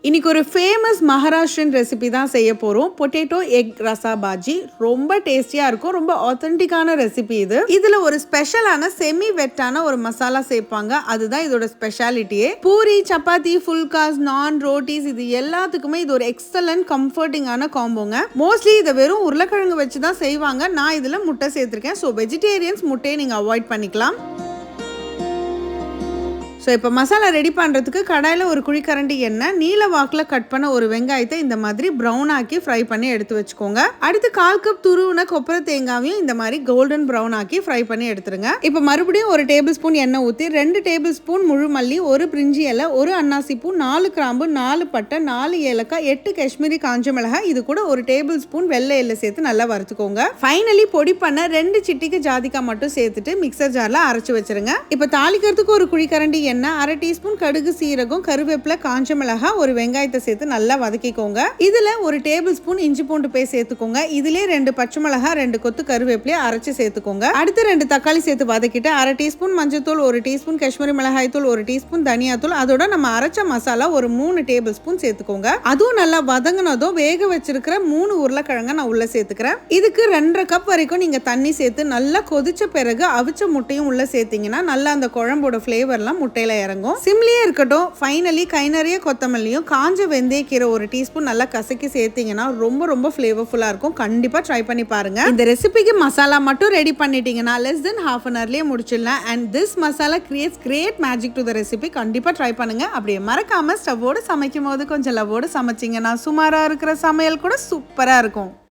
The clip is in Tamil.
இன்னைக்கு ஒரு ஃபேமஸ் மகாராஷ்டிரன் ரெசிபி தான் செய்ய போறோம். பொட்டேட்டோ எக் ரசா பாஜி ரொம்ப டேஸ்டியா இருக்கும். ரொம்ப ஆத்தென்டிக்கான ரெசிபி இது. இதுல ஒரு ஸ்பெஷலான செமி வெட்டான ஒரு மசாலா சேர்ப்பாங்க. அதுதான் இதோட ஸ்பெஷாலிட்டியே. பூரி, சப்பாத்தி, ஃபுல்காஸ், நான், ரோட்டிஸ் இது எல்லாத்துக்குமே இது ஒரு எக்ஸலன்ட் கம்ஃபர்டிங்கான காம்போங்க. மோஸ்ட்லி இதை வெறும் உருளைக்கிழங்கு வச்சு தான் செய்வாங்க. நான் இதுல முட்டை சேர்த்திருக்கேன். ஸோ வெஜிடேரியன்ஸ் முட்டையை நீங்க அவாய்ட் பண்ணிக்கலாம். ஸோ இப்போ மசாலா ரெடி பண்ணுறதுக்கு கடாயில் ஒரு குழிக்கரண்டி எண்ணெய், நீல வாக்கில் கட் பண்ண ஒரு வெங்காயத்தை இந்த மாதிரி ப்ரௌன் ஆக்கி ஃப்ரை பண்ணி எடுத்து வச்சுக்கோங்க. அடுத்து 1/4 கப் துருவின கொப்பரை தேங்காவையும் இந்த மாதிரி கோல்டன் ப்ரௌன் ஆக்கி ஃப்ரை பண்ணி எடுத்துருங்க. இப்போ மறுபடியும் 1 டேபிள் ஸ்பூன் எண்ணெய் ஊற்றி 2 டேபிள் ஸ்பூன் முழு மல்லி, 1 பிரிஞ்சி இலை, 1 அன்னாசி பூ, 4 கிராம்பு, 4 பட்டை, 4 ஏலக்காய், 8 காஷ்மீரி காஞ்ச மிளகாய், இது கூட 1 டேபிள் ஸ்பூன் வெள்ளை எள்ளு சேர்த்து நல்லா வறுத்துக்கோங்க. ஃபைனலி பொடி பண்ண 2 சிட்டிக்கு ஜாதிக்காய் மட்டும் சேர்த்துட்டு மிக்சர் ஜாரில் அரைச்சி வச்சிருங்க. இப்போ தாளிக்கிறதுக்கு ஒரு குழிக்கரண்டி எண்ணெய், 1/2 டீஸ்பூன் கடுகு, சீரகம், கருவேப்பிலை, காஞ்ச மிளகாய், ஒரு வெங்காயத்தை சேர்த்து நல்லா வதக்கிக்கோங்க. இதுல 1 டேபிள் ஸ்பூன் இஞ்சி பூண்டு பேஸ்ட் சேர்த்துக்கோங்க. இதுலயே 2 பச்சை மிளகாய், 2 கொத்து கருவேப்பிலையை அரைச்சு சேர்த்துக்கோங்க. அடுத்து 2 தக்காளி சேர்த்து வதக்கிட்டு 1/2 டீஸ்பூன் மஞ்சள்தூள், 1 டீஸ்பூன் காஷ்மீரி மிளகாய் தூள், 1 டீஸ்பூன் தனியாத்தூள், அதோட நம்ம அரைச்ச மசாலா ஒரு 3 டேபிள் ஸ்பூன் சேர்த்துக்கோங்க. அதுவும் நல்லா வதங்கினதும் வேக வச்சிருக்கிற 3 உருளைக்கிழங்க நான் உள்ள சேர்த்துக்கிறேன். இதுக்கு 2.5 கப் வரைக்கும் நீங்க தண்ணி சேர்த்து நல்லா கொதிச்ச பிறகு அவிச்ச முட்டையும் உள்ள சேர்த்தீங்கன்னா நல்லா அந்த குழம்போட ஃபிளேவர்லாம் முட்டையில இறங்கும். சிம்லியே இருக்கட்டும். ஃபைனலி கை நிறைய கொத்தமல்லியும் காஞ்ச வெந்தயக்கீரை 1 டீஸ்பூன் நல்லா கசக்கி சேர்த்தீங்கன்னா ரொம்ப ரொம்ப ஃபிளேவர்ஃபுல்லா இருக்கும். கண்டிப்பா ட்ரை பண்ணி பாருங்க. இந்த ரெசிபிக்கு மசாலா மட்டும் ரெடி பண்ணிட்டீங்கன்னா less than half an hourலயே முடிச்சிடலாம். and this masala creates great magic to the recipe. கண்டிப்பா ட்ரை பண்ணுங்க. அப்படியே மறக்காம ஸ்டவ்வோட சமைக்கும் போது கொஞ்சம் லவ்வோட சமைச்சிங்கன்னா சுமாரா இருக்கிற சமையல் கூட சூப்பரா இருக்கும்.